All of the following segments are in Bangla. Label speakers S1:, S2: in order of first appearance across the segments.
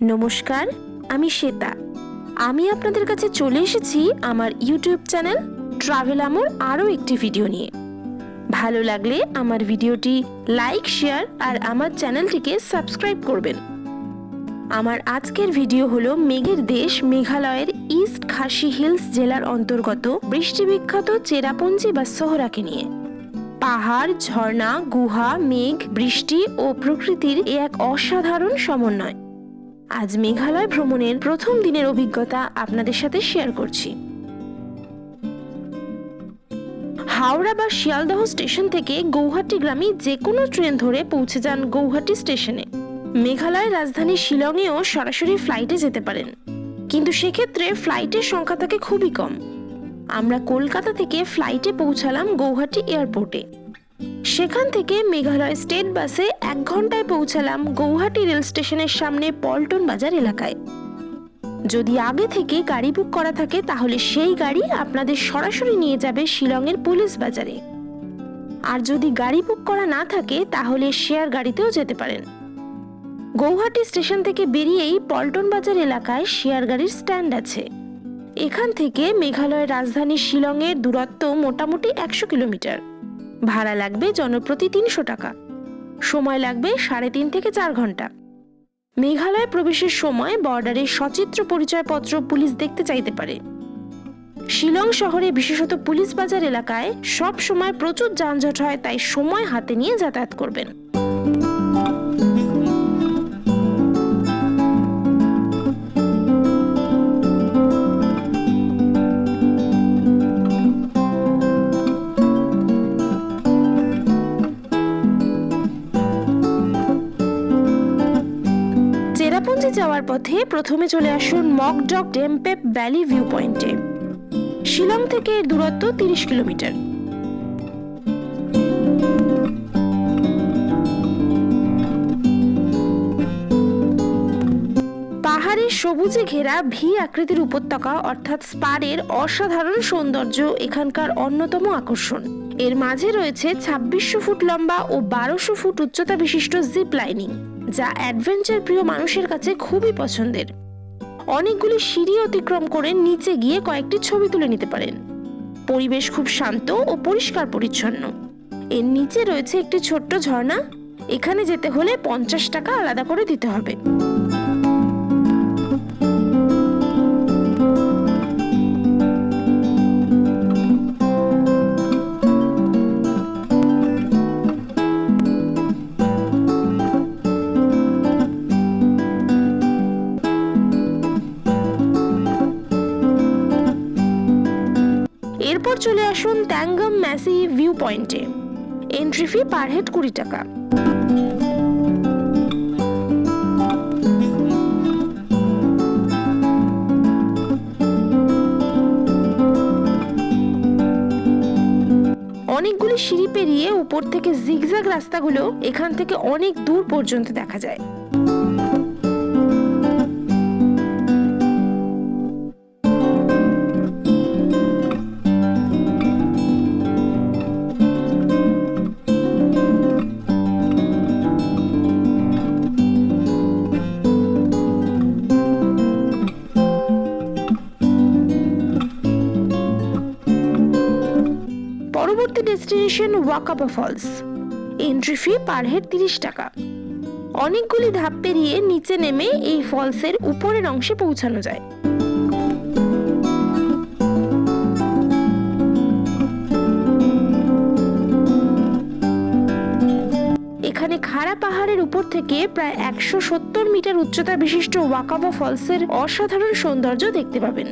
S1: নমস্কার, আমি শ্বেতা। আমি আপনাদের কাছে চলে এসেছি আমার ইউটিউব চ্যানেল ট্রাভেল আমর আরও একটি ভিডিও নিয়ে। ভালো লাগলে আমার ভিডিওটি লাইক, শেয়ার আর আমার চ্যানেলটিকে সাবস্ক্রাইব করবেন। আমার আজকের ভিডিও হলো মেঘের দেশ মেঘালয়ের ইস্ট খাসি হিলস জেলার অন্তর্গত বৃষ্টিবিখ্যাত চেরাপুঞ্জি বা সোহরাকে নিয়ে। পাহাড়, ঝর্ণা, গুহা, মেঘ, বৃষ্টি ও প্রকৃতির এক অসাধারণ সমন্বয়। আজ মেঘালয় ভ্রমণের প্রথম দিনের অভিজ্ঞতা আপনাদের সাথে শেয়ার করছি। হাওড়া বা শিয়ালদহ স্টেশন থেকে গৌহাটি গ্রামে যে কোনো ট্রেন ধরে পৌঁছে যান গৌহাটি স্টেশনে। মেঘালয়ের রাজধানী শিলংয়েও সরাসরি ফ্লাইটে যেতে পারেন, কিন্তু সেক্ষেত্রে ফ্লাইটের সংখ্যা থাকে খুবই কম। আমরা কলকাতা থেকে ফ্লাইটে পৌঁছালাম গৌহাটি এয়ারপোর্টে। সেখান থেকে মেঘালয় স্টেট বাসে 1 ঘন্টায় পৌঁছালাম গৌহাটি রেল স্টেশনের সামনে পল্টন বাজার এলাকায়। যদি আগে থেকে গাড়ি বুক করা থাকে তাহলে সেই গাড়ি আপনাদের সরাসরি নিয়ে যাবে শিলংয়ের পুলিশ বাজারে। আর যদি গাড়ি বুক করা না থাকে তাহলে শেয়ার গাড়িতেও যেতে পারেন। গৌহাটি স্টেশন থেকে বেরিয়েই পল্টন বাজার এলাকায় শেয়ার গাড়ির স্ট্যান্ড আছে। এখান থেকে মেঘালয়ের রাজধানী শিলংয়ের দূরত্ব মোটামুটি 100 কিলোমিটার। ভাড়া লাগবে জনপ্রতি 300 টাকা। সময় লাগবে 3.5 থেকে 4 ঘন্টা। মেঘালয় প্রবেশের সময় বর্ডারে সচিত্র পরিচয়পত্র পুলিশ দেখতে চাইতে পারে। শিলং শহরে বিশেষত পুলিশ বাজার এলাকায় সব সময় প্রচুর যানজট হয়, তাই সময় হাতে নিয়ে যাতায়াত করবেন। চেরাপুঞ্জি যাওয়ার পথে প্রথমে চলে আসুন মকডক ডেমপেপ ভ্যালি ভিউ পয়েন্টে। শিলং থেকে এর দূরত্ব 30 কিলোমিটার। পাহাড়ের সবুজে ঘেরা ভি আকৃতির উপত্যকা অর্থাৎ স্পারের অসাধারণ সৌন্দর্য এখানকার অন্যতম আকর্ষণ। এর মাঝে রয়েছে 2600 ফুট লম্বা ও 1200 ফুট উচ্চতা বিশিষ্ট জিপ লাইনিং, যা অ্যাডভেঞ্চার প্রিয় মানুষের কাছে খুবই পছন্দের। অনেকগুলি সিঁড়ি অতিক্রম করে নিচে গিয়ে কয়েকটি ছবি তুলে নিতে পারেন। পরিবেশ খুব শান্ত ও পরিষ্কার পরিচ্ছন্ন। এর নিচে রয়েছে একটি ছোট্ট ঝর্ণা। এখানে যেতে হলে 50 টাকা আলাদা করে দিতে হবে। এরপর চলে আসুন ট্যাঙ্গাম ম্যাসি ভিউ পয়েন্টে। এন্ট্রি ফি পার হেড 20 টাকা। অনেকগুলি সিঁড়ি পেরিয়ে উপর থেকে জিগজ্যাগ রাস্তাগুলো এখান থেকে অনেক দূর পর্যন্ত দেখা যায়। পরবর্তী destination Wahkaba Falls. Entry fee per head 30 টাকা। অনেকগুলি ধাপ পেরিয়ে নিচে নেমে এই ফলসের উপরের অংশে পৌঁছানো যায়। এখানে খাড়া পাহাড়ের উপর থেকে প্রায় 170 মিটার উচ্চতা বিশিষ্ট ওয়াকাবা ফলসের অসাধারণ সৌন্দর্য দেখতে পাবেন।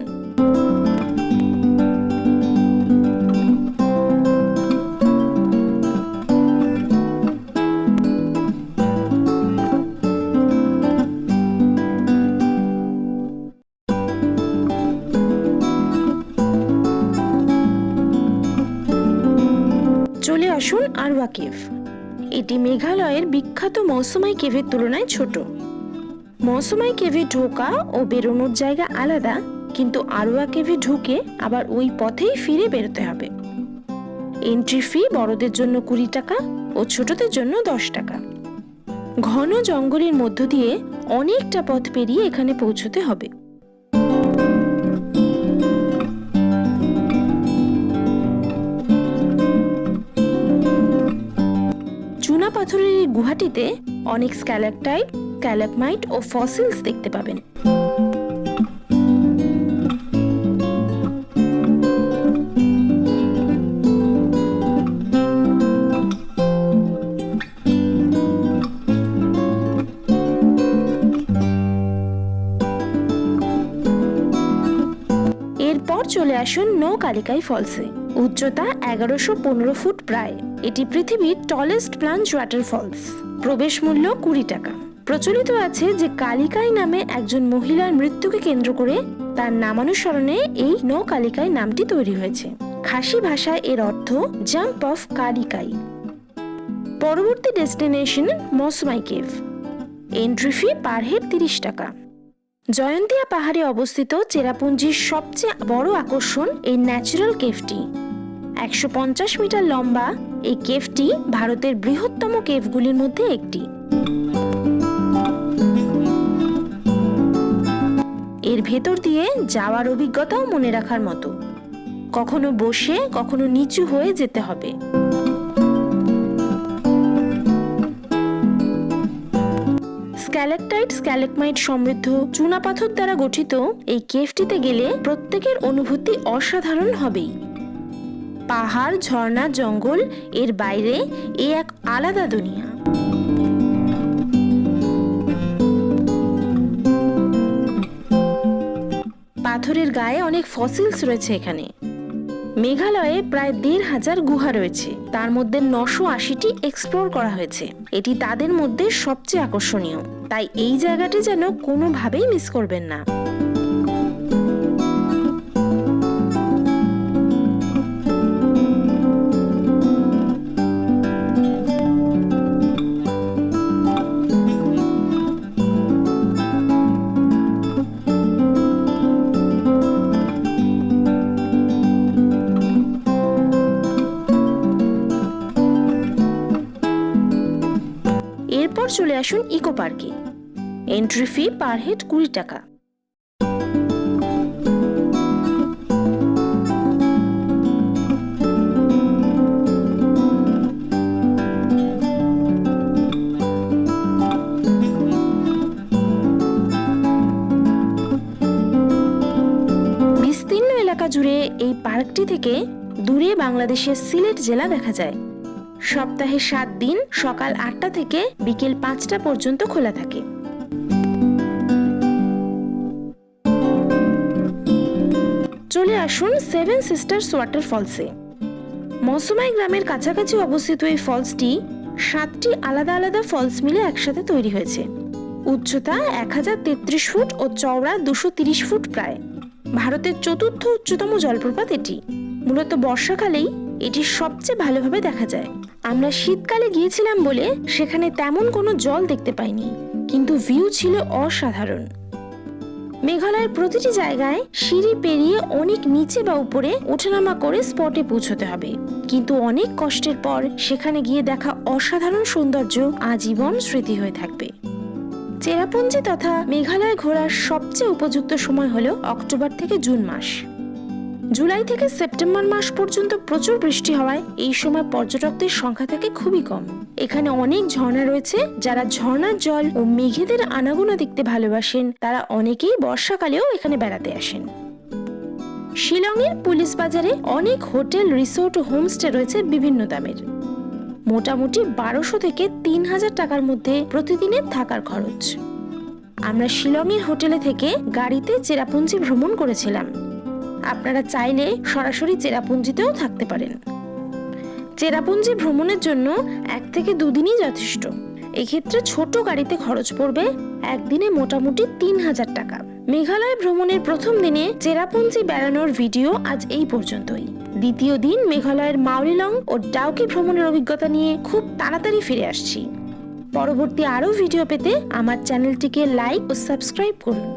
S1: চলে আসুন আরওয়া কেভ। এটি মেঘালয়ের বিখ্যাত মৌসুমাই কেভের তুলনায় ছোট। মৌসুমাই কেভে ঢোকা ও বেরোনোর জায়গা আলাদা, কিন্তু আরওয়া কেভে ঢুকে আবার ওই পথেই ফিরে বেরোতে হবে। এন্ট্রি ফি বড়দের জন্য 20 টাকা ও ছোটদের জন্য 10 টাকা। ঘন জঙ্গলের মধ্য দিয়ে অনেকটা পথ পেরিয়ে এখানে পৌঁছতে হবে। চুনা পাথরের এই গুহাটিতে অনেক স্ক্যালাকটাইট, স্ক্যালাগমাইট ও ফসিলস দেখতে পাবেন। এরপর চলে আসুন নৌকালিকাই ফলসে। উচ্চতা 1115 ফুট প্রায়। এটি পৃথিবীর টলেস্ট প্লাঞ্জ ওয়াটারফলস। প্রবেশ মূল্য 20 টাকা। প্রচলিত আছে যে কালিকাই নামে একজন মহিলার মৃত্যুকে কেন্দ্র করে তার নামানুসরণে এই নৌকালিকাই নামটি তৈরি হয়েছে। খাসি ভাষায় এর অর্থ জাম্প অফ কালিকাই। পরবর্তী destination Mawsmai cave. Entry fee per head 30 টাকা। জয়ন্তিয়া পাহাড়ে অবস্থিত চেরাপুঞ্জির সবচেয়ে বড় আকর্ষণ এই ন্যাচারাল কেভটি। 150 মিটার লম্বা এই কেভটি ভারতের বৃহত্তম কেভগুলির মধ্যে একটি। এর ভেতর দিয়ে যাওয়ার অভিজ্ঞতাও মনে রাখার মতো। কখনো বসে কখনো নিচু হয়ে যেতে হবে। স্ক্যালাকটাইট, স্ক্যালাগমাইট সমৃদ্ধ চুনাপাথর দ্বারা গঠিত এই কেভটিতে গেলে প্রত্যেকের অনুভূতি অসাধারণ হবেই। পাহাড়, ঝর্ণা, জঙ্গল এর বাইরে এ এক আলাদা দুনিয়া। পাথরের গায়ে অনেক ফসিলস রয়েছে এখানে। মেঘালয়ে প্রায় 1500 গুহা রয়েছে, তার মধ্যে 980টি এক্সপ্লোর করা হয়েছে। এটি তাদের মধ্যে সবচেয়ে আকর্ষণীয়, তাই এই জায়গাটি যেন কোনোভাবেই মিস করবেন না। এরপর চলে আসুন ইকো পার্কে। এন্ট্রি ফি পার হেড 20 টাকা। বিস্তীর্ণ এলাকা জুড়ে এই পার্কটি থেকে দূরে বাংলাদেশের সিলেট জেলা দেখা যায়। সপ্তাহে 7 দিন সকাল 8টা থেকে বিকেল 5টা পর্যন্ত খোলা থাকে। চলে আসুন সেভেন সিস্টার্স ওয়াটারফলসে। মৌসুমাই গ্রামের কাছাকাছি অবস্থিত এই ফলসটি 7টি আলাদা আলাদা ফলস মিলে একসাথে তৈরি হয়েছে। উচ্চতা 1033 ফুট ও চওড়া 230 ফুট প্রায়। ভারতের চতুর্থ উচ্চতম জলপ্রপাত এটি। মূলত বর্ষাকালেই এটি সবচেয়ে ভালোভাবে দেখা যায়। আমরা শীতকালে গিয়েছিলাম বলে সেখানে তেমন কোনো জল দেখতে পাইনি, কিন্তু ভিউ ছিল অসাধারণ। মেঘালয়ের প্রতিটি জায়গায় সিঁড়ি পেরিয়ে অনেক নিচে বা উপরে ওঠানামা করে স্পটে পৌঁছতে হবে, কিন্তু অনেক কষ্টের পর সেখানে গিয়ে দেখা অসাধারণ সৌন্দর্য আজীবন স্মৃতি হয়ে থাকবে। চেরাপুঞ্জি তথা মেঘালয় ঘোরার সবচেয়ে উপযুক্ত সময় হলো অক্টোবর থেকে জুন মাস। জুলাই থেকে সেপ্টেম্বর মাস পর্যন্ত প্রচুর বৃষ্টি হওয়ায় এই সময় পর্যটকদের সংখ্যা থাকে খুবই কম। এখানে অনেক ঝর্ণা রয়েছে। যারা ঝর্ণার জল ও মেঘেদের আনাগোনা দেখতে ভালোবাসেন তারা অনেকেই বর্ষাকালেও এখানে বেড়াতে আসেন। শিলংয়ের পুলিশ বাজারে অনেক হোটেল, রিসোর্ট ও হোমস্টে রয়েছে বিভিন্ন দামের। মোটামুটি 1200 থেকে 3000 টাকার মধ্যে প্রতিদিনের থাকার খরচ। আমরা শিলংয়ের হোটেলে থেকে গাড়িতে চেরাপুঞ্জি ভ্রমণ করেছিলাম। আপনারা চাইলে সরাসরি চেরাপুঞ্জিতেও থাকতে পারেন। চেরাপুঞ্জি ভ্রমণের জন্য 1 থেকে 2 দিনই যথেষ্ট। এক্ষেত্রে ছোট গাড়িতে খরচ পড়বে একদিনে মোটামুটি 3000 টাকা। মেঘালয় ভ্রমণের প্রথম দিনে চেরাপুঞ্জি বেড়ানোর ভিডিও আজ এই পর্যন্তই। দ্বিতীয় দিন মেঘালয়ের মাউলিলং ও ডাউকি ভ্রমণের অভিজ্ঞতা নিয়ে খুব তাড়াতাড়ি ফিরে আসছি। পরবর্তী আরও ভিডিও পেতে আমার চ্যানেলটিকে লাইক ও সাবস্ক্রাইব করুন।